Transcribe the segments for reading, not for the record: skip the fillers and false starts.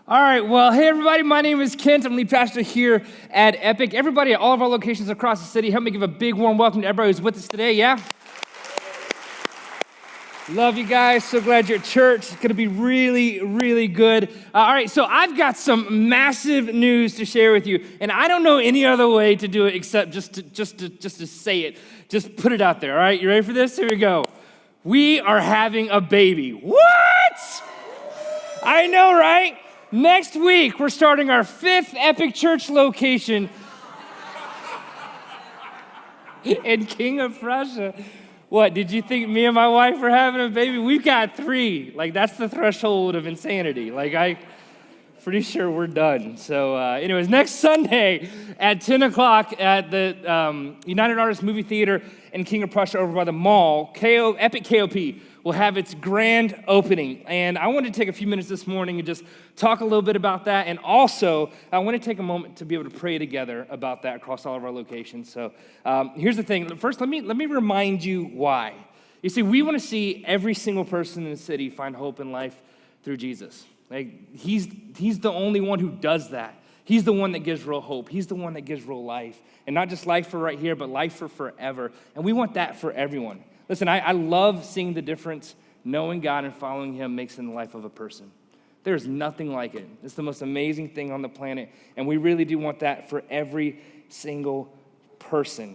All right, well, hey everybody, my name is Kent. I'm lead pastor here at Epic. Everybody at all of our locations across the city, help me give a big warm welcome to everybody who's with us today, yeah? Love you guys, so glad you're at church. It's gonna be really, really good. All right, so I've got some massive news to share with you, and I don't know any other way to do it except just to say it. Just put it out there, all right? You ready for this? Here we go. We are having a baby. What? I know, right? Next week, we're starting our 5th Epic Church location in King of Prussia. What, did you think me and my wife were having a baby? We've got 3. Like, that's the threshold of insanity. Like, I'm pretty sure we're done. So anyways, next Sunday at 10 o'clock at the United Artists Movie Theater in King of Prussia over by the mall, Epic KOP will have its grand opening. And I wanted to take a few minutes this morning and just talk a little bit about that. And also, I want to take a moment to be able to pray together about that across all of our locations. So here's the thing. First, let me remind you why. You see, we want to see every single person in the city find hope in life through Jesus. Like, he's the only one who does that. He's the one that gives real hope. He's the one that gives real life. And not just life for right here, but life for forever. And we want that for everyone. Listen, I love seeing the difference knowing God and following him makes in the life of a person. There's nothing like it. It's the most amazing thing on the planet, and we really do want that for every single person.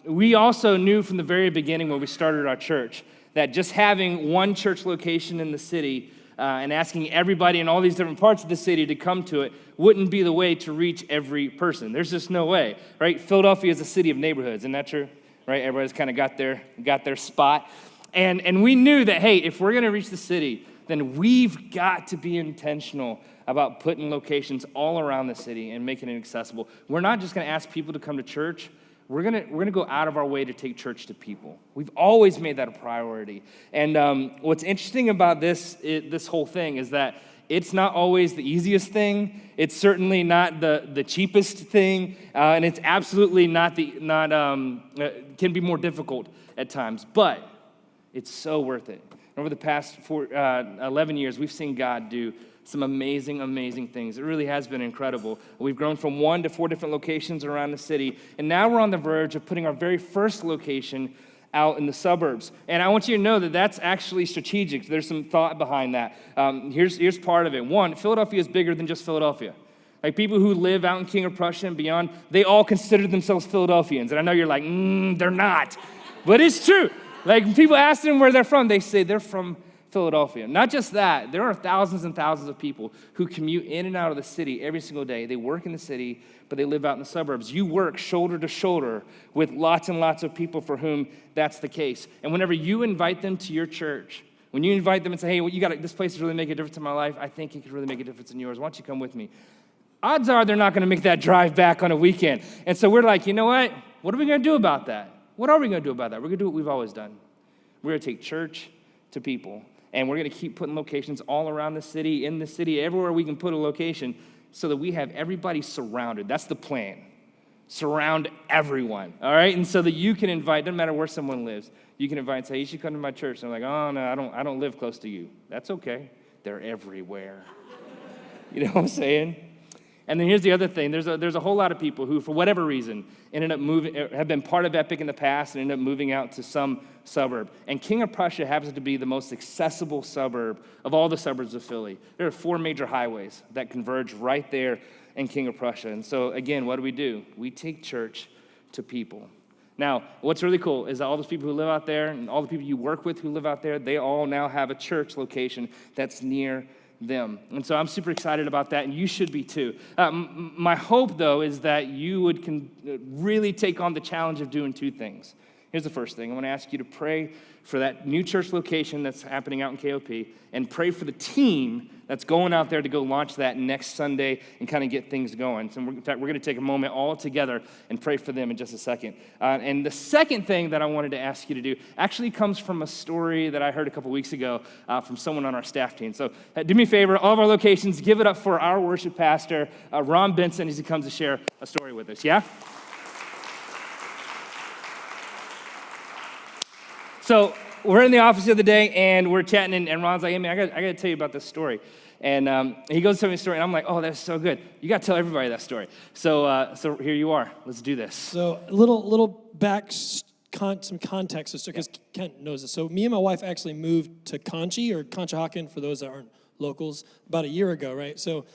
We also knew from the very beginning when we started our church that just having one church location in the city and asking everybody in all these different parts of the city to come to it wouldn't be the way to reach every person. There's just no way, right? Philadelphia is a city of neighborhoods, isn't that true? Right, everybody's kind of got their spot. And we knew that, hey, if we're going to reach the city, then we've got to be intentional about putting locations all around the city and making it accessible. We're not just going to ask people to come to church. We're gonna go out of our way to take church to people. We've always made that a priority. And what's interesting about this whole thing is that it's not always the easiest thing. It's certainly not the cheapest thing, and it's absolutely can be more difficult at times. But it's so worth it. Over the past 11 years, we've seen God do some amazing, amazing things. It really has been incredible. We've grown from 1 to 4 different locations around the city, and now we're on the verge of putting our very first location out in the suburbs. And I want you to know that that's actually strategic. There's some thought behind that. Here's part of it. 1, Philadelphia is bigger than just Philadelphia. Like, people who live out in King of Prussia and beyond, they all consider themselves Philadelphians. And I know you're like, they're not. But it's true. Like, people ask them where they're from, they say they're from Philadelphia. Not just that, there are thousands and thousands of people who commute in and out of the city every single day. They work in the city, but they live out in the suburbs. You work shoulder to shoulder with lots and lots of people for whom that's the case. And whenever you invite them to your church, when you invite them and say, hey, well, this place is really making a difference in my life, I think it could really make a difference in yours. Why don't you come with me? Odds are they're not going to make that drive back on a weekend. And so we're like, you know what? What are we going to do about that? What are we going to do about that? We're going to do what we've always done. We're going to take church to people. And we're going to keep putting locations all around the city, in the city, everywhere we can put a location so that we have everybody surrounded. That's the plan. Surround everyone, all right? And so that you can invite, doesn't matter where someone lives, you can invite and say, you should come to my church. And they're like, oh, no, I don't live close to you. That's okay. They're everywhere. You know what I'm saying? And then here's the other thing. There's a whole lot of people who, for whatever reason, ended up moving, have been part of Epic in the past and ended up moving out to some suburb. And King of Prussia happens to be the most accessible suburb of all the suburbs of Philly. There are 4 major highways that converge right there in King of Prussia. And so, again, what do? We take church to people. Now, what's really cool is that all those people who live out there and all the people you work with who live out there, they all now have a church location that's near them. And so I'm super excited about that, and you should be too. My hope, though, is that you would really take on the challenge of doing 2 things. Here's the first thing. I want to ask you to pray for that new church location that's happening out in KOP, and pray for the team that's going out there to go launch that next Sunday and kind of get things going. So in fact, we're going to take a moment all together and pray for them in just a second. And the second thing that I wanted to ask you to do actually comes from a story that I heard a couple weeks ago from someone on our staff team. So do me a favor, all of our locations, give it up for our worship pastor, Ron Benson, as he comes to share a story with us, yeah? So we're in the office the other day, and we're chatting, and Ron's like, hey, man, I got to tell you about this story. And he goes to tell me a story, and I'm like, oh, that's so good. You got to tell everybody that story. So here you are. Let's do this. So a little back, some context, because Kent knows this. So me and my wife actually moved to Conchi, or Conshohocken, for those that aren't locals, about a year ago, right? So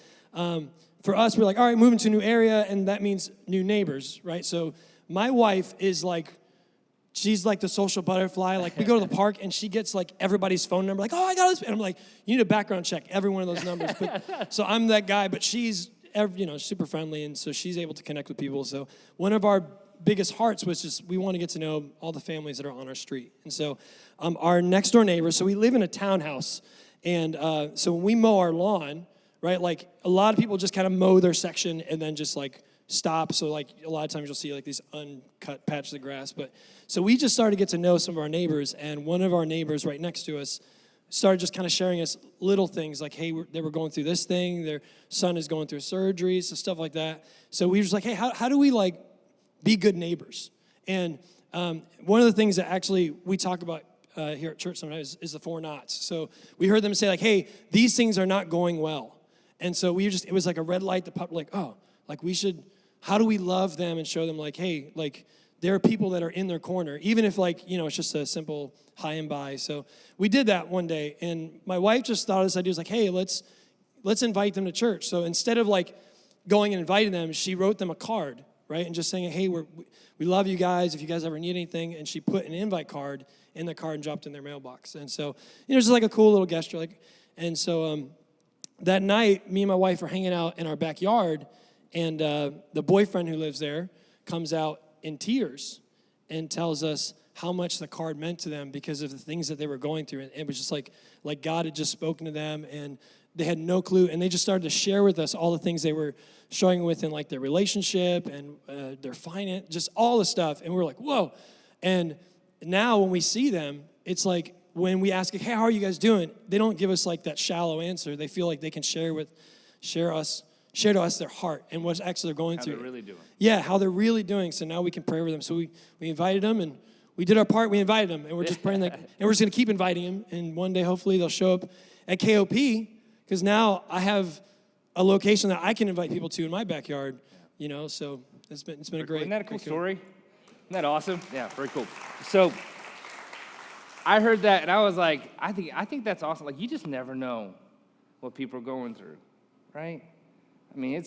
for us, we're like, all right, moving to a new area, and that means new neighbors, right? So my wife is like, she's like the social butterfly. Like, we go to the park, and she gets, like, everybody's phone number. Like, oh, I got this. And I'm like, you need a background check, every one of those numbers. But, so I'm that guy, but she's, super friendly, and so she's able to connect with people. So one of our biggest hearts was just, we want to get to know all the families that are on our street. And so our next door neighbors, so we live in a townhouse, and so when we mow our lawn, right, like, a lot of people just kind of mow their section and then just, like, stop. So, like, a lot of times you'll see, like, these uncut patches of grass. But so we just started to get to know some of our neighbors, and one of our neighbors right next to us started just kind of sharing us little things, like, hey, they were going through this thing, their son is going through surgery, so stuff like that. So we were just like, hey, how do we, like, be good neighbors? And one of the things that actually we talk about here at church sometimes is the 4 nots. So we heard them say, like, hey, these things are not going well. And so it was like a red light. The pup, like, oh, like, how do we love them and show them, like, hey, like, there are people that are in their corner, even if, like, it's just a simple hi and bye. So we did that one day, and my wife just thought of this idea, was like, hey, let's invite them to church. So instead of, like, going and inviting them, she wrote them a card, right, and just saying, hey, we love you guys, if you guys ever need anything, and she put an invite card in the card and dropped it in their mailbox. And so, just like a cool little gesture, like, and so that night, me and my wife are hanging out in our backyard, and the boyfriend who lives there comes out in tears and tells us how much the card meant to them because of the things that they were going through. And it was just like God had just spoken to them, and they had no clue. And they just started to share with us all the things they were struggling with in, like, their relationship and their finance, just all the stuff. And we were like, whoa. And now when we see them, it's like when we ask, hey, how are you guys doing? They don't give us, like, that shallow answer. They feel like they can share to us their heart and what's actually they're going through. How they're really doing. Yeah, how they're really doing. So now we can pray with them. So we invited them, and we did our part. We invited them, and we're just praying that, and we're just going to keep inviting them. And one day, hopefully, they'll show up at KOP, because now I have a location that I can invite people to in my backyard. So it's been a great. Isn't that a cool story? Isn't that awesome? Yeah, very cool. So I heard that, and I was like, I think that's awesome. Like, you just never know what people are going through, right? I mean,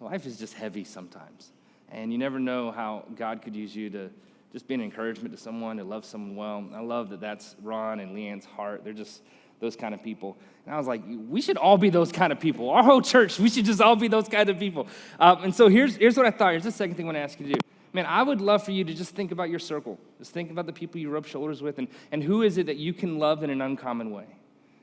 life is just heavy sometimes, and you never know how God could use you to just be an encouragement to someone, to love someone well. I love that that's Ron and Leanne's heart. They're just those kind of people. And I was like, we should all be those kind of people. Our whole church, we should just all be those kind of people. And so here's what I thought. Here's the second thing I want to ask you to do. Man, I would love for you to just think about your circle. Just think about the people you rub shoulders with, and who is it that you can love in an uncommon way.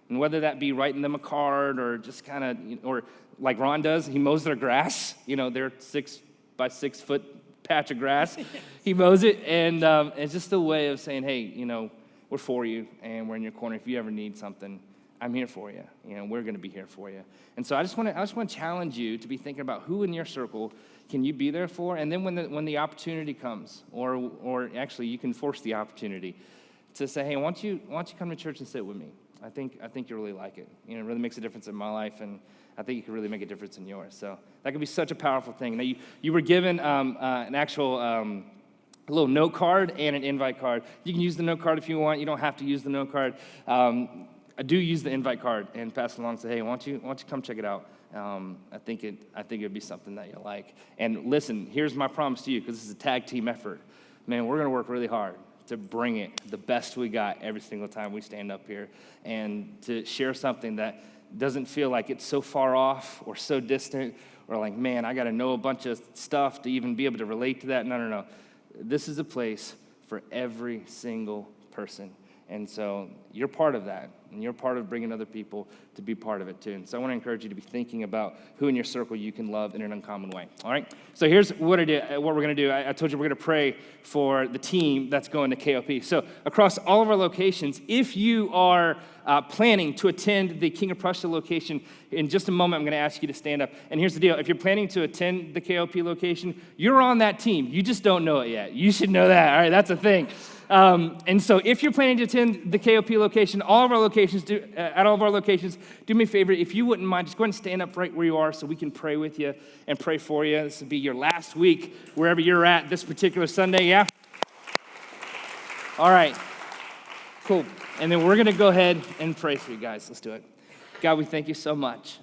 And whether that be writing them a card or just kind of, or like Ron does, he mows their grass. Their 6 by 6 foot patch of grass. He mows it, and it's just a way of saying, hey, we're for you, and we're in your corner. If you ever need something, I'm here for you. We're going to be here for you. And so I just want to challenge you to be thinking about who in your circle can you be there for, and then when the opportunity comes, or actually you can force the opportunity to say, hey, why don't you come to church and sit with me? I think you'll really like it. It really makes a difference in my life, and I think it could really make a difference in yours. So that could be such a powerful thing. Now, you were given an actual a little note card and an invite card. You can use the note card if you want. You don't have to use the note card. I do use the invite card and pass it along and say, hey, why don't you come check it out? I think it'd be something that you'll like. And listen, here's my promise to you, because this is a tag team effort. Man, we're going to work really hard to bring it the best we got every single time we stand up here, and to share something that doesn't feel like it's so far off or so distant, or like, man, I got to know a bunch of stuff to even be able to relate to that. No. This is a place for every single person. And so you're part of that, and you're part of bringing other people to be part of it too. And so I want to encourage you to be thinking about who in your circle you can love in an uncommon way. All right? So here's what we're going to do. I told you we're going to pray for the team that's going to KOP. So across all of our locations, if you are planning to attend the King of Prussia location, in just a moment I'm going to ask you to stand up. And here's the deal. If you're planning to attend the KOP location, you're on that team. You just don't know it yet. You should know that. All right? That's a thing. And so if you're planning to attend the KOP location, at all of our locations, do me a favor, if you wouldn't mind, just go ahead and stand up right where you are so we can pray with you and pray for you. This will be your last week wherever you're at this particular Sunday, yeah? All right, cool. And then we're going to go ahead and pray for you guys. Let's do it. God, we thank you so much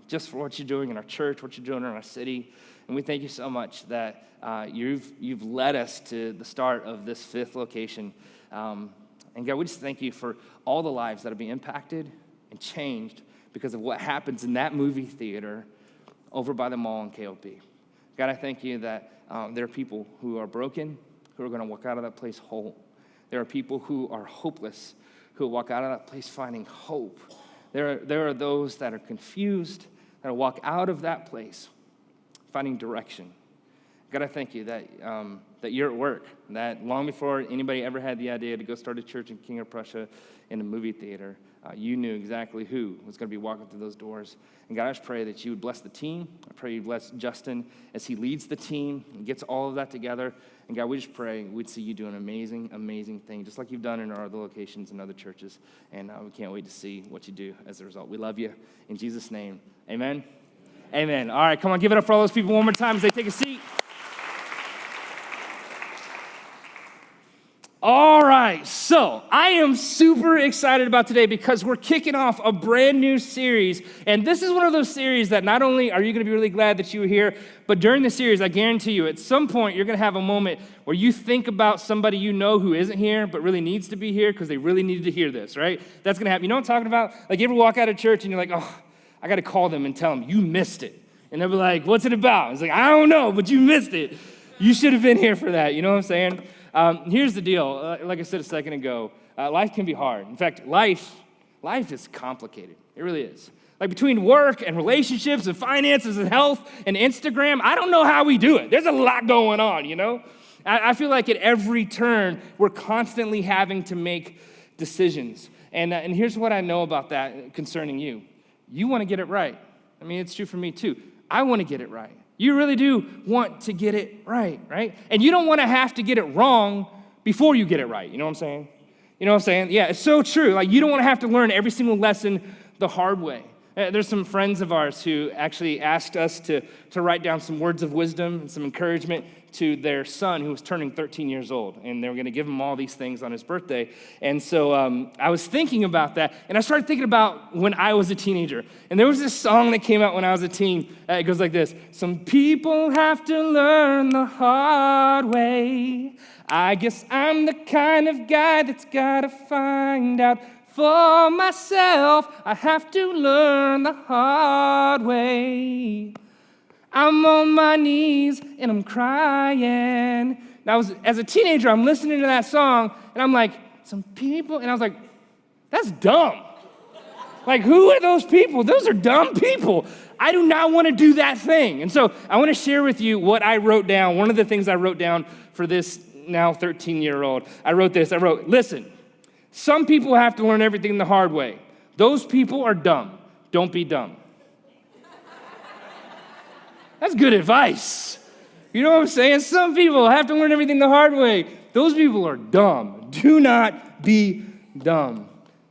just for what you're doing in our church, what you're doing in our city. And we thank you so much that you've led us to the start of this 5th location. And God, we just thank you for all the lives that have been impacted and changed because of what happens in that movie theater over by the mall in KOP. God, I thank you that there are people who are broken, who are going to walk out of that place whole. There are people who are hopeless, who walk out of that place finding hope. There are those that are confused, that walk out of that place finding direction. God, I thank you that you're at work, that long before anybody ever had the idea to go start a church in King of Prussia in a movie theater, you knew exactly who was going to be walking through those doors. And God, I just pray that you would bless the team. I pray you bless Justin as he leads the team and gets all of that together. And God, we just pray we'd see you do an amazing, amazing thing, just like you've done in our other locations and other churches. And we can't wait to see what you do as a result. We love you. In Jesus' name, amen. Amen. All right, come on, give it up for all those people one more time as they take a seat. All right, so I am super excited about today because we're kicking off a brand new series. And this is one of those series that not only are you going to be really glad that you were here, but during the series, I guarantee you, at some point, you're going to have a moment where you think about somebody you know who isn't here, but really needs to be here because they really needed to hear this, right? That's going to happen. You know what I'm talking about? Like, you ever walk out of church and you're like, oh, I got to call them and tell them, you missed it. And they'll be like, what's it about? It's like, I don't know, but you missed it. You should have been here for that. You know what I'm saying? Here's the deal. Like I said a second ago, life can be hard. In fact, life is complicated. It really is. Like between work and relationships and finances and health and Instagram, I don't know how we do it. There's a lot going on, you know? I feel like at every turn, we're constantly having to make decisions. And here's what I know about that concerning you. You want to get it right. I mean, it's true for me too. I want to get it right. You really do want to get it right? And you don't want to have to get it wrong before you get it right. You know what I'm saying? You know what I'm saying? Yeah, it's so true. Like, you don't want to have to learn every single lesson the hard way. There's some friends of ours who actually asked us to write down some words of wisdom and some encouragement to their son who was turning 13 years old. And they were going to give him all these things on his birthday. And so I was thinking about that. And I started thinking about when I was a teenager. And there was this song that came out when I was a teen. It goes like this. Some people have to learn the hard way. I guess I'm the kind of guy that's got to find out for myself. I have to learn the hard way. I'm on my knees and I'm crying. Now, as a teenager, I'm listening to that song and I'm like, some people, and I was like, that's dumb. Like, who are those people? Those are dumb people. I do not want to do that thing. And so I want to share with you what I wrote down. One of the things I wrote down for this now 13-year-old, I wrote, listen, some people have to learn everything the hard way. Those people are dumb. Don't be dumb. That's good advice. You know what I'm saying? Some people have to learn everything the hard way. Those people are dumb. Do not be dumb.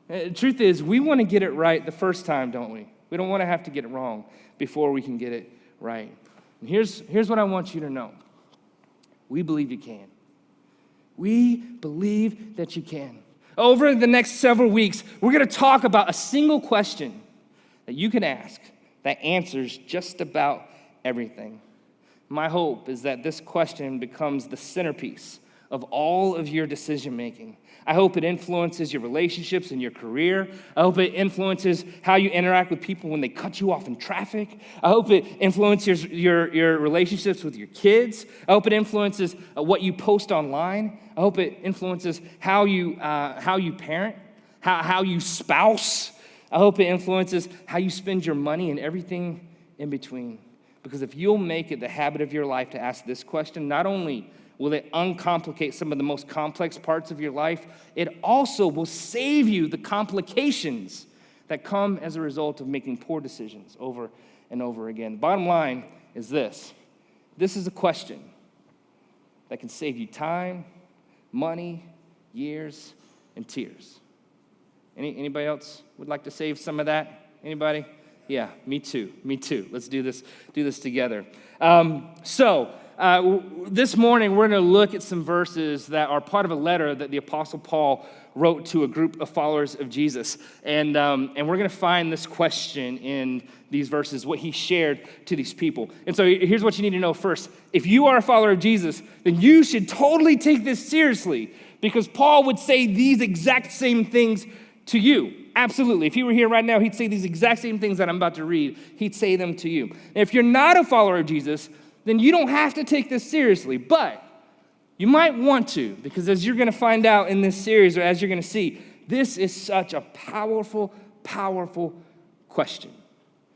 The truth is, we want to get it right the first time, don't we? We don't want to have to get it wrong before we can get it right. And here's what I want you to know. We believe you can. We believe that you can. Over the next several weeks, we're going to talk about a single question that you can ask that answers just about everything. My hope is that this question becomes the centerpiece of all of your decision making. I hope it influences your relationships and your career. I hope it influences how you interact with people when they cut you off in traffic. I hope it influences your relationships with your kids. I hope it influences what you post online. I hope it influences how you parent, how you spouse. I hope it influences how you spend your money and everything in between. Because if you'll make it the habit of your life to ask this question, not only will it uncomplicate some of the most complex parts of your life, it also will save you the complications that come as a result of making poor decisions over and over again. The bottom line is this. This is a question that can save you time, money, years, and tears. Anybody else would like to save some of that? Anybody? Yeah, me too. Let's do this together. This morning we're going to look at some verses that are part of a letter that the Apostle Paul wrote to a group of followers of Jesus. And we're going to find this question in these verses, what he shared to these people. And so here's what you need to know first. If you are a follower of Jesus, then you should totally take this seriously, because Paul would say these exact same things to you. Absolutely. If he were here right now, he'd say these exact same things that I'm about to read. He'd say them to you. And if you're not a follower of Jesus, then you don't have to take this seriously, but you might want to, because as you're going to find out in this series, or as you're going to see, this is such a powerful, powerful question.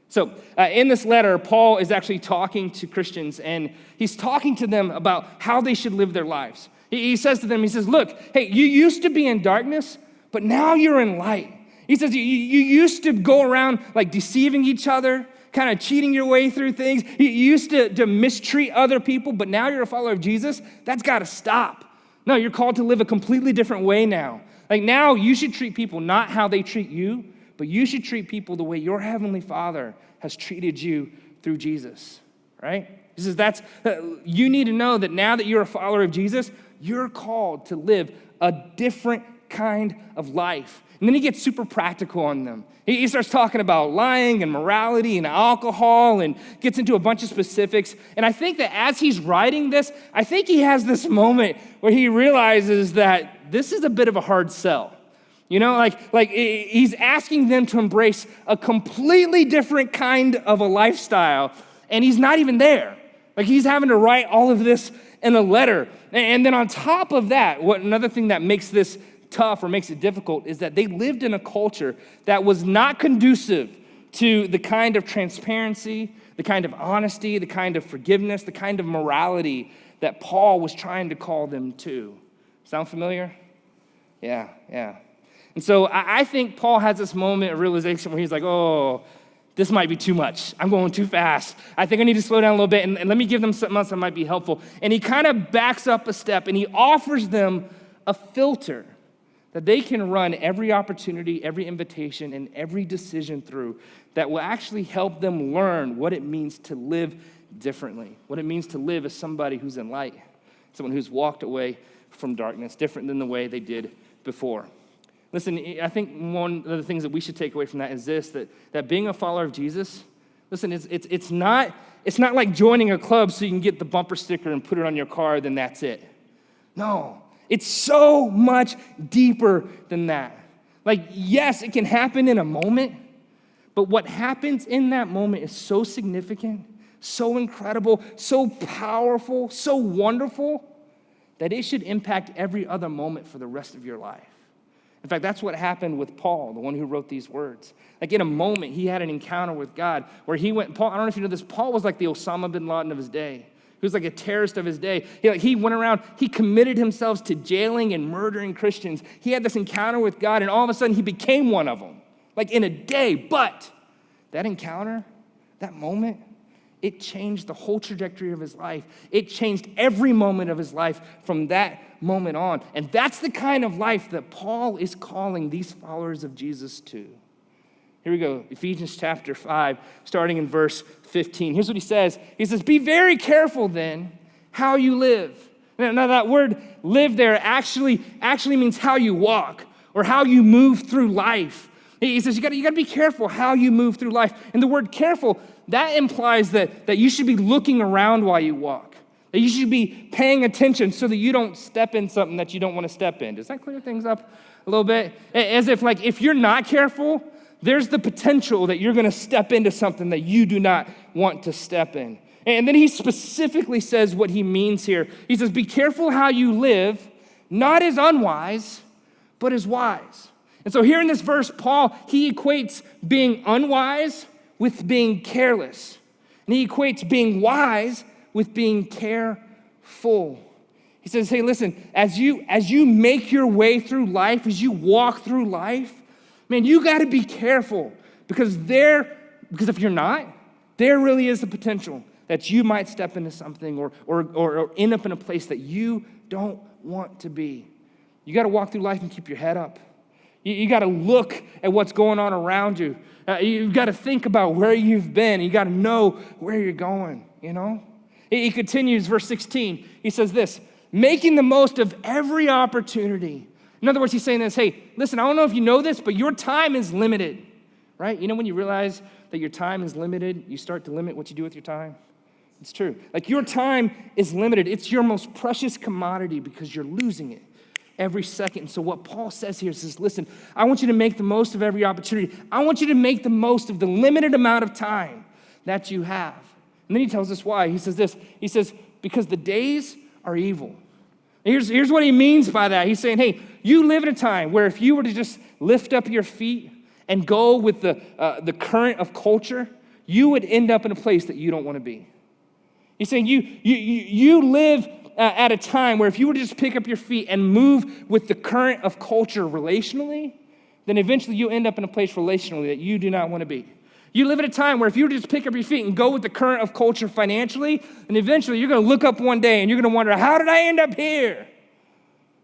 So in this letter, Paul is actually talking to Christians, and he's talking to them about how they should live their lives. He says to them, he says, look, hey, you used to be in darkness, but now you're in light. He says, you used to go around like deceiving each other, kind of cheating your way through things. You used to mistreat other people, but now you're a follower of Jesus. That's got to stop. No, you're called to live a completely different way now. Like now you should treat people not how they treat you, but you should treat people the way your heavenly Father has treated you through Jesus, right? He says you need to know that now that you're a follower of Jesus, you're called to live a different kind of life. And then he gets super practical on them. He starts talking about lying and morality and alcohol and gets into a bunch of specifics. And I think that as he's writing this, I think he has this moment where he realizes that this is a bit of a hard sell. You know, like he's asking them to embrace a completely different kind of a lifestyle, and he's not even there. Like he's having to write all of this in a letter. And then on top of that, another thing that makes this tough or makes it difficult is that they lived in a culture that was not conducive to the kind of transparency, the kind of honesty, the kind of forgiveness, the kind of morality that Paul was trying to call them to. Sound familiar? Yeah. And so I think Paul has this moment of realization where he's like, oh, this might be too much. I'm going too fast. I think I need to slow down a little bit, and let me give them something else that might be helpful. And he kind of backs up a step, and he offers them a filter that they can run every opportunity, every invitation, and every decision through that will actually help them learn what it means to live differently, what it means to live as somebody who's in light, someone who's walked away from darkness, different than the way they did before. Listen, I think one of the things that we should take away from that is this, that being a follower of Jesus, listen, it's not like joining a club so you can get the bumper sticker and put it on your car, then that's it. No. It's so much deeper than that. Like, yes, it can happen in a moment, but what happens in that moment is so significant, so incredible, so powerful, so wonderful, that it should impact every other moment for the rest of your life. In fact, that's what happened with Paul, the one who wrote these words. Like in a moment, he had an encounter with God where he went, Paul, I don't know if you know this, Paul was like the Osama bin Laden of his day. He was like a terrorist of his day. He went around, he committed himself to jailing and murdering Christians. He had this encounter with God, and all of a sudden he became one of them, like in a day. But that encounter, that moment, it changed the whole trajectory of his life. It changed every moment of his life from that moment on. And that's the kind of life that Paul is calling these followers of Jesus to. Here we go, Ephesians chapter 5, starting in verse 15. Here's what he says. He says, be very careful then how you live. Now that word live there actually means how you walk or how you move through life. He says you got to be careful how you move through life. And the word careful, that implies that you should be looking around while you walk. That you should be paying attention so that you don't step in something that you don't want to step in. Does that clear things up a little bit? As if like if you're not careful, there's the potential that you're going to step into something that you do not want to step in. And then he specifically says what he means here. He says, be careful how you live, not as unwise, but as wise. And so here in this verse, Paul, he equates being unwise with being careless. And he equates being wise with being careful. He says, hey, listen, as you make your way through life, as you walk through life, man, you got to be careful because if you're not, there really is the potential that you might step into something or end up in a place that you don't want to be. You got to walk through life and keep your head up. You got to look at what's going on around you. You've got to think about where you've been. You got to know where you're going, you know? He continues, verse 16. He says this, making the most of every opportunity. In other words, he's saying this, hey, listen, I don't know if you know this, but your time is limited, right? You know when you realize that your time is limited, you start to limit what you do with your time? It's true. Like your time is limited. It's your most precious commodity because you're losing it every second. So what Paul says here is, listen, I want you to make the most of every opportunity. I want you to make the most of the limited amount of time that you have. And then he tells us why. He says this, he says, because the days are evil. Here's what he means by that. He's saying, hey, you live in a time where if you were to just lift up your feet and go with the current of culture, you would end up in a place that you don't want to be. He's saying you live at a time where if you were to just pick up your feet and move with the current of culture relationally, then eventually you end up in a place relationally that you do not want to be. You live at a time where if you were to just pick up your feet and go with the current of culture financially, then eventually you're going to look up one day and you're going to wonder, how did I end up here?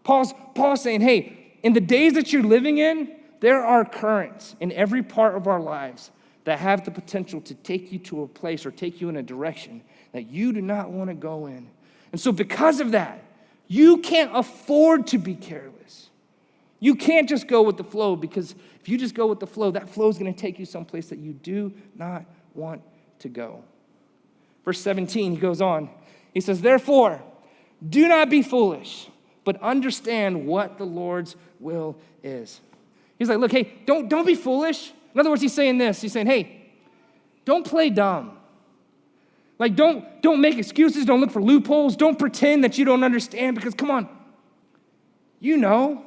Paul's saying, hey, in the days that you're living in, there are currents in every part of our lives that have the potential to take you to a place or take you in a direction that you do not want to go in. And so because of that, you can't afford to be careless. You can't just go with the flow, because if you just go with the flow, that flow is going to take you someplace that you do not want to go. Verse 17, he goes on. He says, therefore, do not be foolish, but understand what the Lord's will is. He's like, look, hey, don't be foolish. In other words, he's saying this. He's saying, hey, don't play dumb. Like, don't make excuses. Don't look for loopholes. Don't pretend that you don't understand, because come on, you know.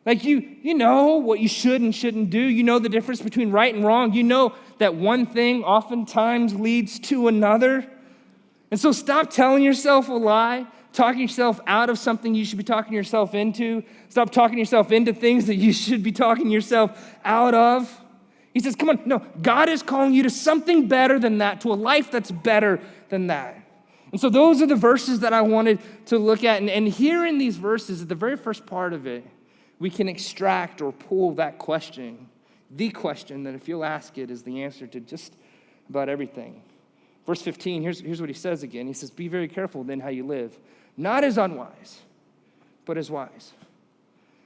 Like you know what you should and shouldn't do. You know the difference between right and wrong. You know that one thing oftentimes leads to another. And so stop telling yourself a lie, talking yourself out of something you should be talking yourself into. Stop talking yourself into things that you should be talking yourself out of. He says, come on, no, God is calling you to something better than that, to a life that's better than that. And so those are the verses that I wanted to look at. And here in these verses, at the very first part of it, we can extract or pull that question, the question that if you'll ask it is the answer to just about everything. Verse 15, here's what he says again. He says, be very careful then how you live, not as unwise, but as wise.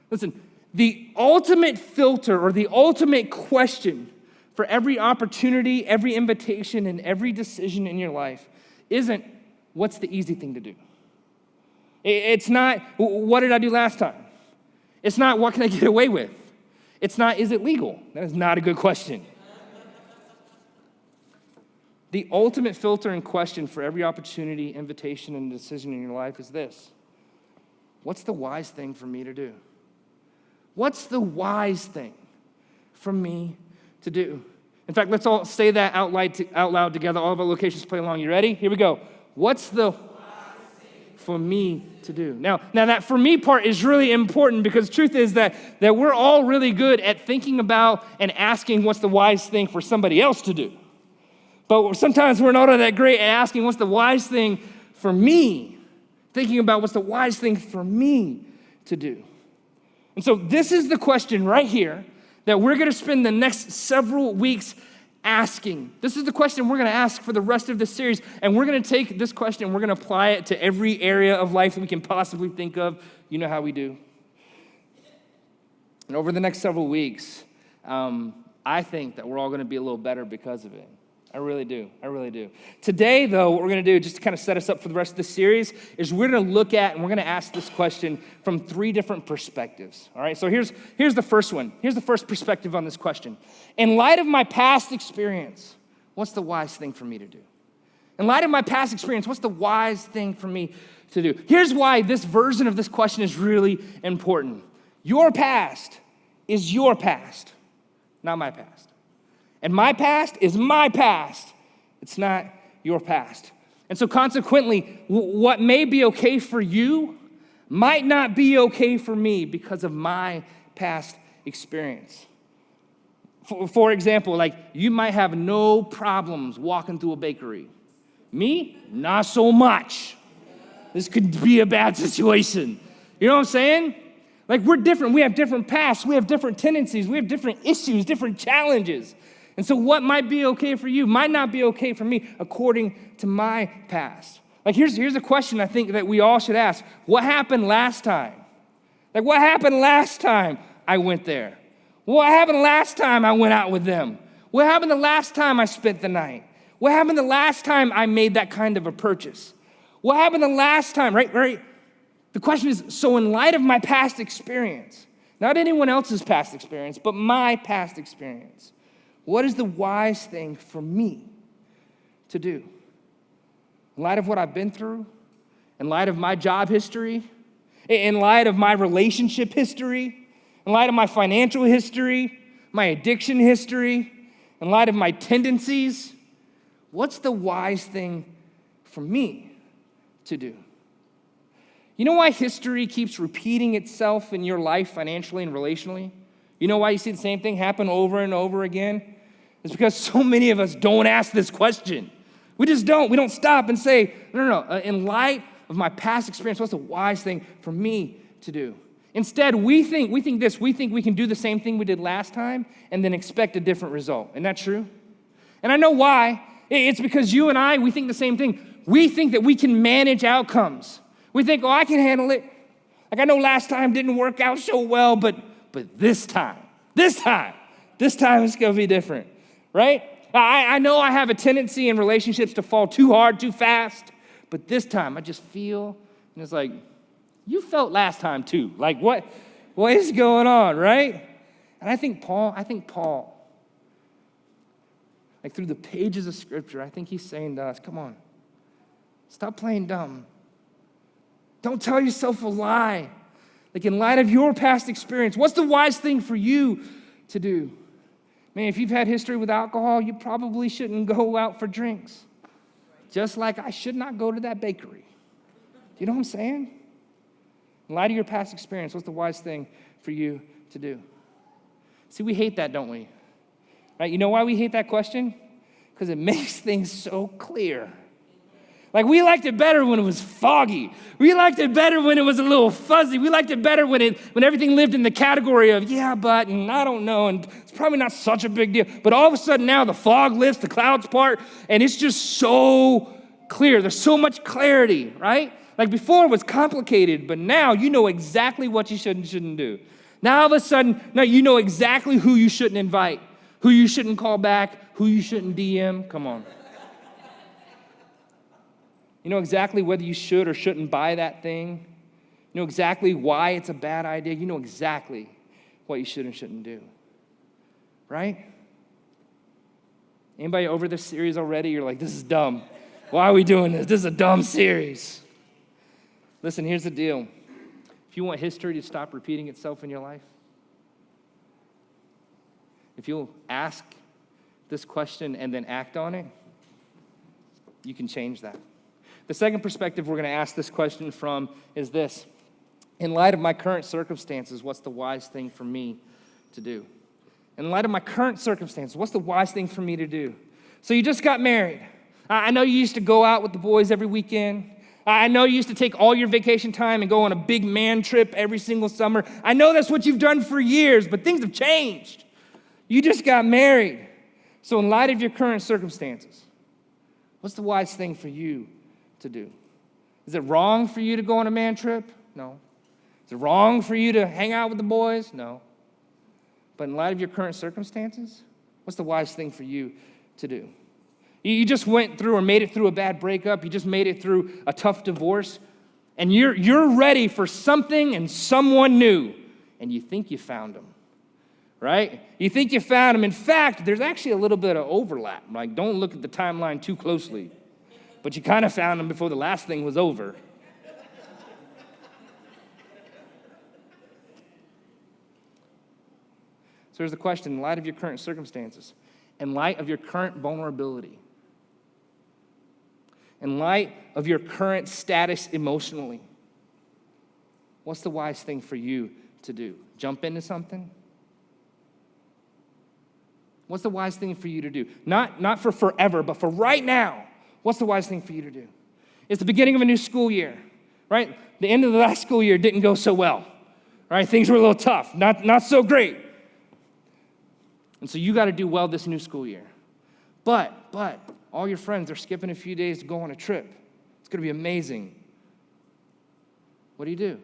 Listen, the ultimate filter or the ultimate question for every opportunity, every invitation, and every decision in your life isn't what's the easy thing to do. It's not what did I do last time. It's not what can I get away with. It's not is it legal. That is not a good question. The ultimate filter and question for every opportunity, invitation, and decision in your life is this. What's the wise thing for me to do? What's the wise thing for me to do? In fact, let's all say that out loud together. All of our locations play along. You ready? Here we go. What's the wise thing for me to do? Now that for me part is really important, because the truth is that we're all really good at thinking about and asking what's the wise thing for somebody else to do. But sometimes we're not all that great at asking what's the wise thing for me, thinking about what's the wise thing for me to do. And so this is the question right here that we're going to spend the next several weeks asking. This is the question we're going to ask for the rest of this series, and we're going to take this question and we're going to apply it to every area of life that we can possibly think of. You know how we do. And over the next several weeks, I think that we're all going to be a little better because of it. I really do. Today, though, what we're going to do, just to kind of set us up for the rest of the series, is we're going to look at and we're going to ask this question from three different perspectives. All right, so here's the first one. Here's the first perspective on this question. In light of my past experience, what's the wise thing for me to do? In light of my past experience, what's the wise thing for me to do? Here's why this version of this question is really important. Your past is your past, not my past. And my past is my past. It's not your past. And so consequently, what may be okay for you might not be okay for me because of my past experience. For example, like you might have no problems walking through a bakery. Me, not so much. This could be a bad situation. You know what I'm saying? Like, we're different. We have different pasts. We have different tendencies. We have different issues, different challenges. And so what might be okay for you might not be okay for me according to my past. Like, here's a question I think that we all should ask. What happened last time? Like, what happened last time I went there? What happened last time I went out with them? What happened the last time I spent the night? What happened the last time I made that kind of a purchase? What happened the last time, right? The question is, so in light of my past experience, not anyone else's past experience, but my past experience, what is the wise thing for me to do? In light of what I've been through, in light of my job history, in light of my relationship history, in light of my financial history, my addiction history, in light of my tendencies, what's the wise thing for me to do? You know why history keeps repeating itself in your life financially and relationally? You know why you see the same thing happen over and over again? It's because so many of us don't ask this question. We just don't. We don't stop and say, no. In light of my past experience, what's the wise thing for me to do? Instead, we think we can do the same thing we did last time and then expect a different result. Isn't that true? And I know why. It's because you and I, we think the same thing. We think that we can manage outcomes. We think, I can handle it. Like, I know last time didn't work out so well, but this time it's going to be different, right? I know I have a tendency in relationships to fall too hard, too fast, but this time I just feel, and it's like, you felt last time too. Like, what is going on, right? And I think Paul, like through the pages of Scripture, I think he's saying to us, come on, stop playing dumb. Don't tell yourself a lie. Like, in light of your past experience, what's the wise thing for you to do? Man, if you've had history with alcohol, you probably shouldn't go out for drinks. Just like I should not go to that bakery. Do you know what I'm saying? In light of your past experience, what's the wise thing for you to do? See, we hate that, don't we? Right? You know why we hate that question? Because it makes things so clear. Like, we liked it better when it was foggy. We liked it better when it was a little fuzzy. We liked it better when everything lived in the category of, yeah, but, and I don't know, and it's probably not such a big deal. But all of a sudden now the fog lifts, the clouds part, and it's just so clear. There's so much clarity, right? Like, before it was complicated, but now you know exactly what you should and shouldn't do. Now all of a sudden, now you know exactly who you shouldn't invite, who you shouldn't call back, who you shouldn't DM. Come on. You know exactly whether you should or shouldn't buy that thing. You know exactly why it's a bad idea. You know exactly what you should and shouldn't do. Right? Anybody over this series already? You're like, this is dumb. Why are we doing this? This is a dumb series. Listen, here's the deal. If you want history to stop repeating itself in your life, if you'll ask this question and then act on it, you can change that. The second perspective we're going to ask this question from is this. In light of my current circumstances, what's the wise thing for me to do? In light of my current circumstances, what's the wise thing for me to do? So you just got married. I know you used to go out with the boys every weekend. I know you used to take all your vacation time and go on a big man trip every single summer. I know that's what you've done for years, but things have changed. You just got married. So in light of your current circumstances, what's the wise thing for you to do? Is it wrong for you to go on a man trip? No. Is it wrong for you to hang out with the boys? No. But in light of your current circumstances, what's the wise thing for you to do? You just went through or made it through a bad breakup. You just made it through a tough divorce. And you're ready for something and someone new. And you think you found them, right? You think you found them. In fact, there's actually a little bit of overlap. Like, don't look at the timeline too closely. But you kind of found them before the last thing was over. So here's the question. In light of your current circumstances, in light of your current vulnerability, in light of your current status emotionally, what's the wise thing for you to do? Jump into something? What's the wise thing for you to do? Not for forever, but for right now. What's the wise thing for you to do? It's the beginning of a new school year, right? The end of the last school year didn't go so well, right? Things were a little tough, not so great. And so you got to do well this new school year. But all your friends are skipping a few days to go on a trip. It's going to be amazing. What do?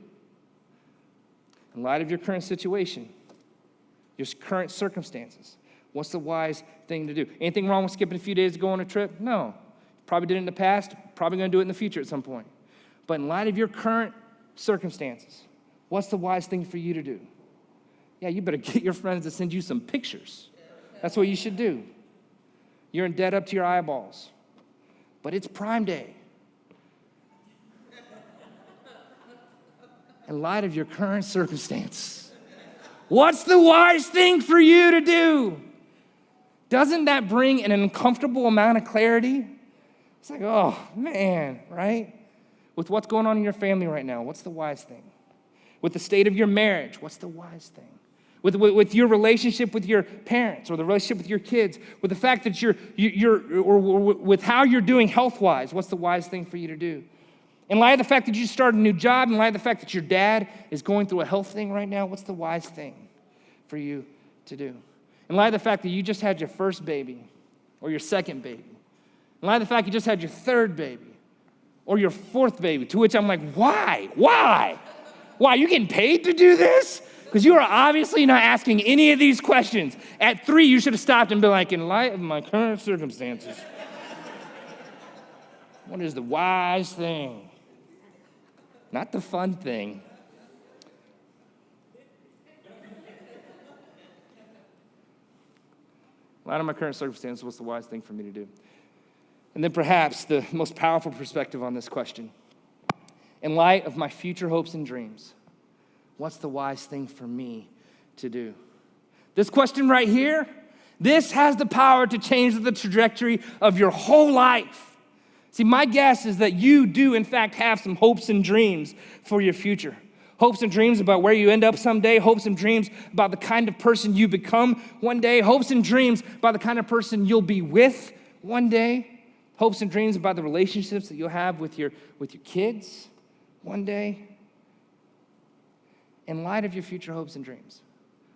In light of your current situation, your current circumstances, what's the wise thing to do? Anything wrong with skipping a few days to go on a trip? No. Probably did it in the past, probably going to do it in the future at some point. But in light of your current circumstances, what's the wise thing for you to do? Yeah, you better get your friends to send you some pictures. That's what you should do. You're in debt up to your eyeballs. But it's Prime Day. In light of your current circumstance, what's the wise thing for you to do? Doesn't that bring an uncomfortable amount of clarity? It's like, oh, man, right? With what's going on in your family right now, what's the wise thing? With the state of your marriage, what's the wise thing? With your relationship with your parents or the relationship with your kids, with the fact that or with how you're doing health-wise, what's the wise thing for you to do? In light of the fact that you started a new job, in light of the fact that your dad is going through a health thing right now, what's the wise thing for you to do? In light of the fact that you just had your first baby or your second baby, in light of the fact you just had your third baby or your fourth baby, to which I'm like, why? Why? Why, you getting paid to do this? Because you are obviously not asking any of these questions. At 3, you should have stopped and been like, in light of my current circumstances, what is the wise thing? Not the fun thing. In light of my current circumstances, what's the wise thing for me to do? And then perhaps the most powerful perspective on this question. In light of my future hopes and dreams, what's the wise thing for me to do? This question right here, this has the power to change the trajectory of your whole life. See, my guess is that you do, in fact, have some hopes and dreams for your future. Hopes and dreams about where you end up someday. Hopes and dreams about the kind of person you become one day. Hopes and dreams about the kind of person you'll be with one day. Hopes and dreams about the relationships that you'll have with your kids one day. In light of your future hopes and dreams,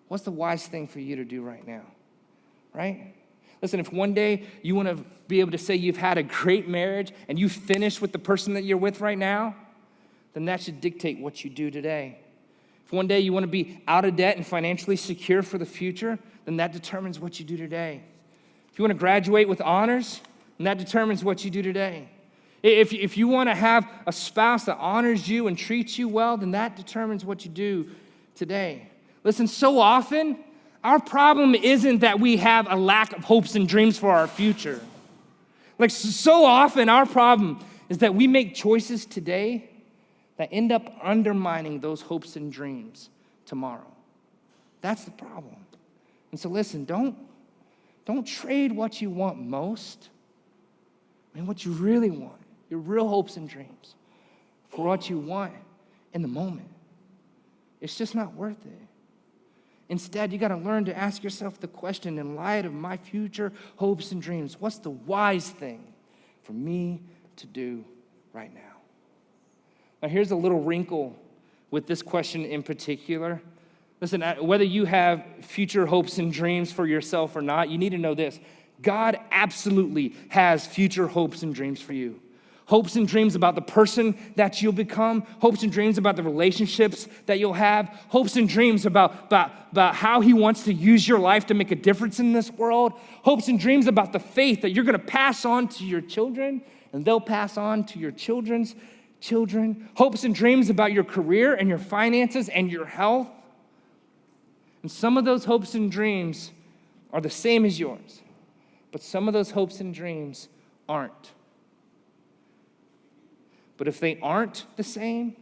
what's the wise thing for you to do right now? Right? Listen, if one day you want to be able to say you've had a great marriage and you finished with the person that you're with right now, then that should dictate what you do today. If one day you want to be out of debt and financially secure for the future, then that determines what you do today. If you want to graduate with honors, then that determines what you do today. If you want to have a spouse that honors you and treats you well, then that determines what you do today. Listen, so often, our problem isn't that we have a lack of hopes and dreams for our future. Like, so often, our problem is that we make choices today that end up undermining those hopes and dreams tomorrow. That's the problem. And so listen, don't trade what you want most, I mean, what you really want, your real hopes and dreams, for what you want in the moment. It's just not worth it. Instead, you got to learn to ask yourself the question, in light of my future hopes and dreams, what's the wise thing for me to do right now? Now, here's a little wrinkle with this question in particular. Listen, whether you have future hopes and dreams for yourself or not, you need to know this. God absolutely has future hopes and dreams for you. Hopes and dreams about the person that you'll become, hopes and dreams about the relationships that you'll have, hopes and dreams about how he wants to use your life to make a difference in this world, hopes and dreams about the faith that you're gonna pass on to your children and they'll pass on to your children's children, hopes and dreams about your career and your finances and your health. And some of those hopes and dreams are the same as yours, but some of those hopes and dreams aren't. But if they aren't the same,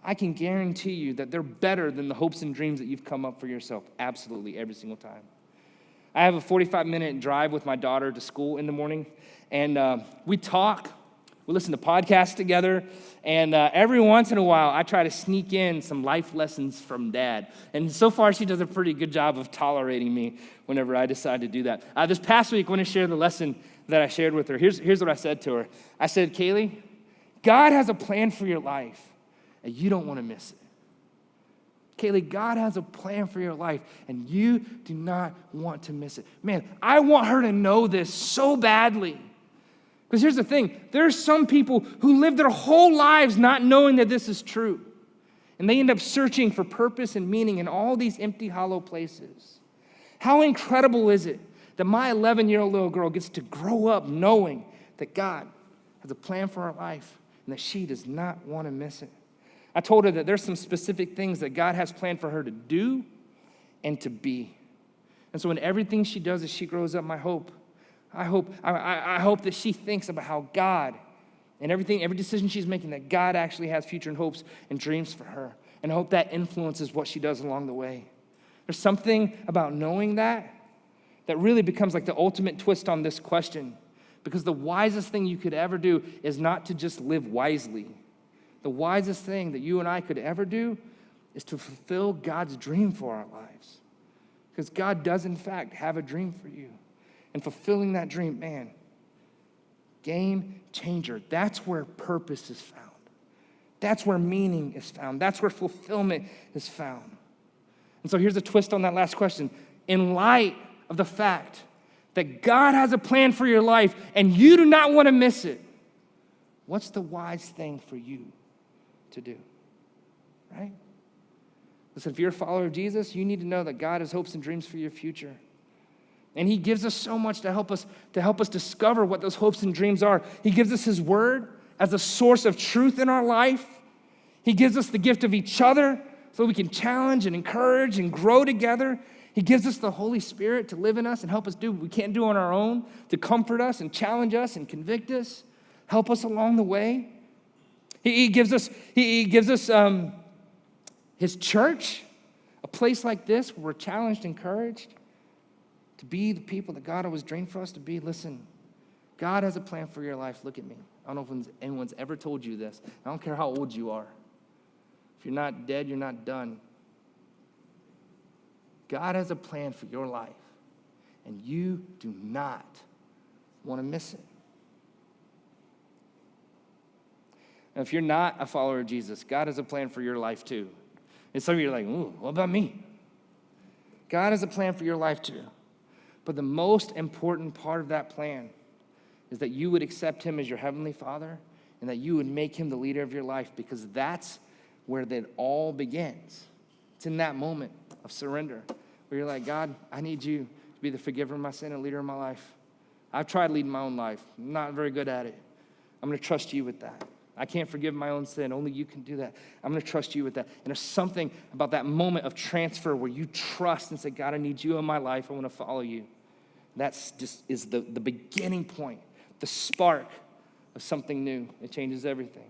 I can guarantee you that they're better than the hopes and dreams that you've come up for yourself, absolutely, every single time. I have a 45-minute drive with my daughter to school in the morning, and we talk, we listen to podcasts together, and every once in a while, I try to sneak in some life lessons from Dad. And so far, she does a pretty good job of tolerating me whenever I decide to do that. This past week, when I shared the lesson that I shared with her, here's what I said to her. I said, Kaylee, God has a plan for your life, and you don't want to miss it. Kaylee, God has a plan for your life, and you do not want to miss it. Man, I want her to know this so badly. Because here's the thing. There are some people who live their whole lives not knowing that this is true. And they end up searching for purpose and meaning in all these empty, hollow places. How incredible is it that my 11-year-old little girl gets to grow up knowing that God has a plan for her life and that she does not want to miss it. I told her that there's some specific things that God has planned for her to do and to be. And so in everything she does as she grows up, I hope that she thinks about how God and every decision she's making, that God actually has future and hopes and dreams for her. And I hope that influences what she does along the way. There's something about knowing that really becomes like the ultimate twist on this question. Because the wisest thing you could ever do is not to just live wisely. The wisest thing that you and I could ever do is to fulfill God's dream for our lives. Because God does, in fact, have a dream for you. And fulfilling that dream, man, game changer. That's where purpose is found. That's where meaning is found. That's where fulfillment is found. And so here's a twist on that last question. In light of the fact that God has a plan for your life and you do not want to miss it, what's the wise thing for you to do? Right? Listen, if you're a follower of Jesus, you need to know that God has hopes and dreams for your future. And he gives us so much to help us discover what those hopes and dreams are. He gives us his word as a source of truth in our life. He gives us the gift of each other so we can challenge and encourage and grow together. He gives us the Holy Spirit to live in us and help us do what we can't do on our own, to comfort us and challenge us and convict us, help us along the way. He gives us his church, a place like this where we're challenged, encouraged, to be the people that God always dreamed for us to be. Listen, God has a plan for your life. Look at me. I don't know if anyone's ever told you this. I don't care how old you are. If you're not dead, you're not done. God has a plan for your life, and you do not want to miss it. Now, if you're not a follower of Jesus, God has a plan for your life too. And some of you are like, ooh, what about me? God has a plan for your life too. But the most important part of that plan is that you would accept him as your heavenly Father and that you would make him the leader of your life, because that's where that all begins. It's in that moment of surrender where you're like, God, I need you to be the forgiver of my sin and leader of my life. I've tried leading my own life. I'm not very good at it. I'm going to trust you with that. I can't forgive my own sin. Only you can do that. I'm going to trust you with that. And there's something about that moment of transfer where you trust and say, God, I need you in my life. I want to follow you. That's just is the beginning point, the spark of something new. It changes everything.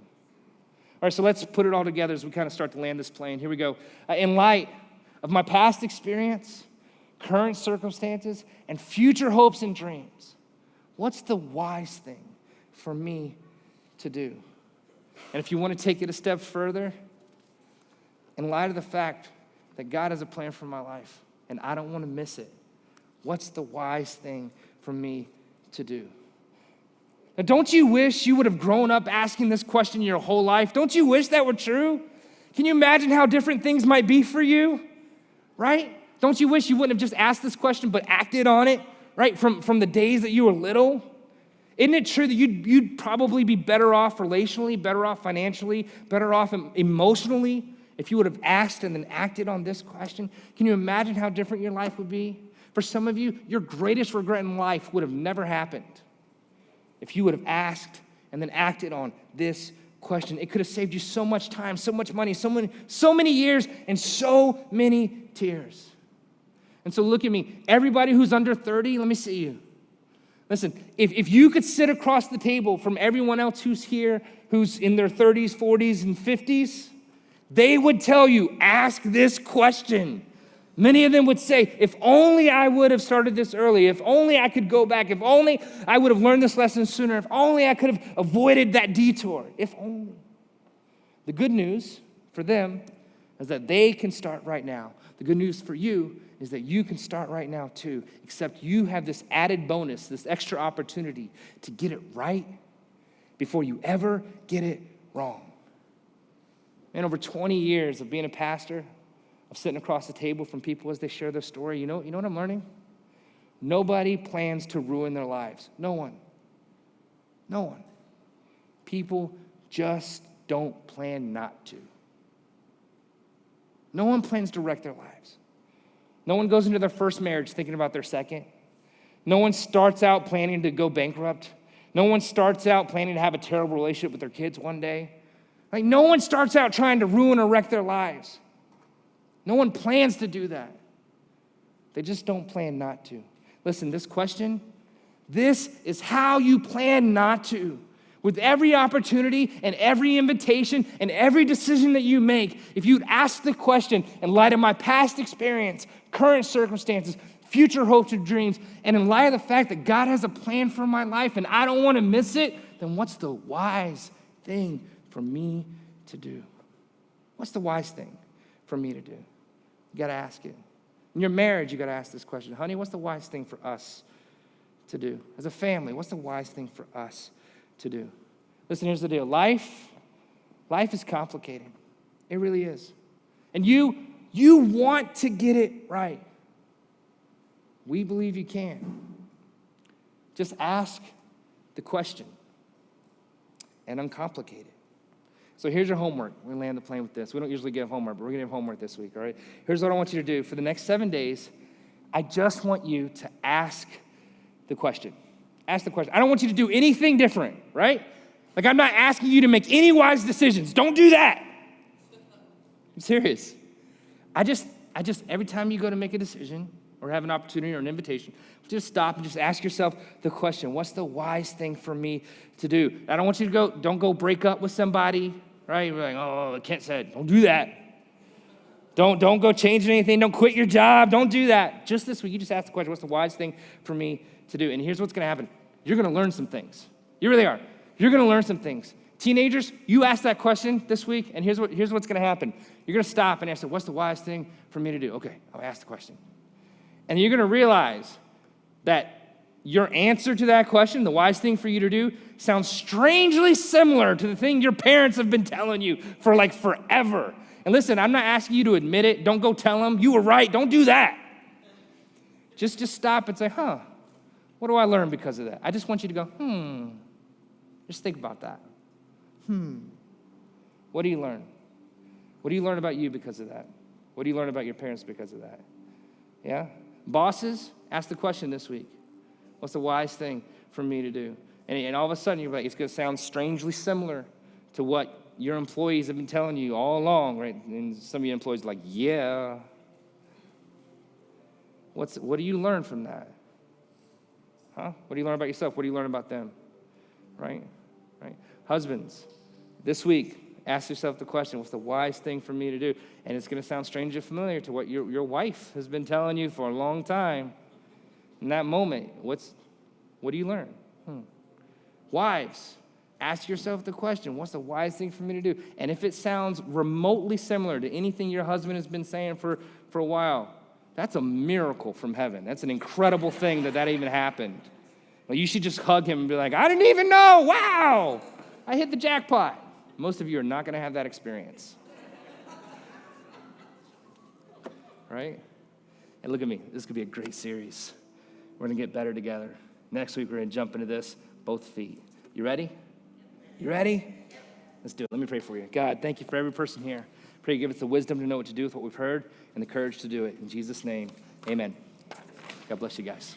All right, so let's put it all together as we kind of start to land this plane. Here we go. In light of my past experience, current circumstances, and future hopes and dreams, what's the wise thing for me to do? And if you want to take it a step further, in light of the fact that God has a plan for my life and I don't want to miss it, what's the wise thing for me to do? Now, don't you wish you would have grown up asking this question your whole life? Don't you wish that were true? Can you imagine how different things might be for you? Right? Don't you wish you wouldn't have just asked this question but acted on it, right, from the days that you were little? Isn't it true that you'd probably be better off relationally, better off financially, better off emotionally if you would have asked and then acted on this question? Can you imagine how different your life would be? For some of you, your greatest regret in life would have never happened if you would have asked and then acted on this question. It could have saved you so much time, so much money, so many years, and so many tears. And so look at me. Everybody who's under 30, let me see you. Listen, if you could sit across the table from everyone else who's here, who's in their 30s, 40s, and 50s, they would tell you, ask this question. Many of them would say, if only I would have started this early, if only I could go back, if only I would have learned this lesson sooner, if only I could have avoided that detour, if only. The good news for them is that they can start right now. The good news for you is that you can start right now too, except you have this added bonus, this extra opportunity to get it right before you ever get it wrong. And over 20 years of being a pastor, of sitting across the table from people as they share their story. You know what I'm learning? Nobody plans to ruin their lives. No one. No one. People just don't plan not to. No one plans to wreck their lives. No one goes into their first marriage thinking about their second. No one starts out planning to go bankrupt. No one starts out planning to have a terrible relationship with their kids one day. Like, no one starts out trying to ruin or wreck their lives. No one plans to do that. They just don't plan not to. Listen, this question, this is how you plan not to. With every opportunity and every invitation and every decision that you make, if you'd ask the question in light of my past experience, current circumstances, future hopes and dreams, and in light of the fact that God has a plan for my life and I don't want to miss it, then what's the wise thing for me to do? What's the wise thing for me to do? You got to ask it. In your marriage, you got to ask this question. Honey, what's the wise thing for us to do? As a family, what's the wise thing for us to do? Listen, here's the deal. Life is complicated. It really is. And you want to get it right. We believe you can. Just ask the question and uncomplicate it. So here's your homework. We're going to land the plane with this. We don't usually give homework, but we're going to give homework this week, all right? Here's what I want you to do. For the next 7 days, I just want you to ask the question. Ask the question. I don't want you to do anything different, right? Like, I'm not asking you to make any wise decisions. Don't do that. I'm serious. I just every time you go to make a decision or have an opportunity or an invitation, just stop and just ask yourself the question, what's the wise thing for me to do? I don't want you to don't go break up with somebody, right? You're like, oh, Kent said, don't do that. Don't go change anything. Don't quit your job. Don't do that. Just this week, you just ask the question, what's the wise thing for me to do? And here's what's going to happen. You're going to learn some things. You really are. You're going to learn some things. Teenagers, you ask that question this week, and here's what's going to happen. You're going to stop and ask, what's the wise thing for me to do? Okay, I'll ask the question. And you're going to realize that your answer to that question, the wise thing for you to do, sounds strangely similar to the thing your parents have been telling you for like forever. And listen, I'm not asking you to admit it. Don't go tell them, you were right. Don't do that. Just stop and say, what do I learn because of that? I just want you to go, Just think about that. What do you learn? What do you learn about you because of that? What do you learn about your parents because of that? Yeah? Bosses, ask the question this week. What's the wise thing for me to do? And all of a sudden, you're like, it's going to sound strangely similar to what your employees have been telling you all along, right? And some of your employees are like, yeah. What do you learn from that? What do you learn about yourself? What do you learn about them? Right? Husbands, this week, ask yourself the question, what's the wise thing for me to do? And it's going to sound strangely familiar to what your wife has been telling you for a long time. In that moment, what do you learn? Wives, ask yourself the question, what's the wise thing for me to do? And if it sounds remotely similar to anything your husband has been saying for a while, that's a miracle from heaven. That's an incredible thing that even happened. Well, you should just hug him and be like, I didn't even know. Wow, I hit the jackpot. Most of you are not going to have that experience. Right? And look at me. This could be a great series. We're going to get better together. Next week, we're going to jump into this, both feet. You ready? You ready? Let's do it. Let me pray for you. God, thank you for every person here. Pray you give us the wisdom to know what to do with what we've heard and the courage to do it. In Jesus' name, amen. God bless you guys.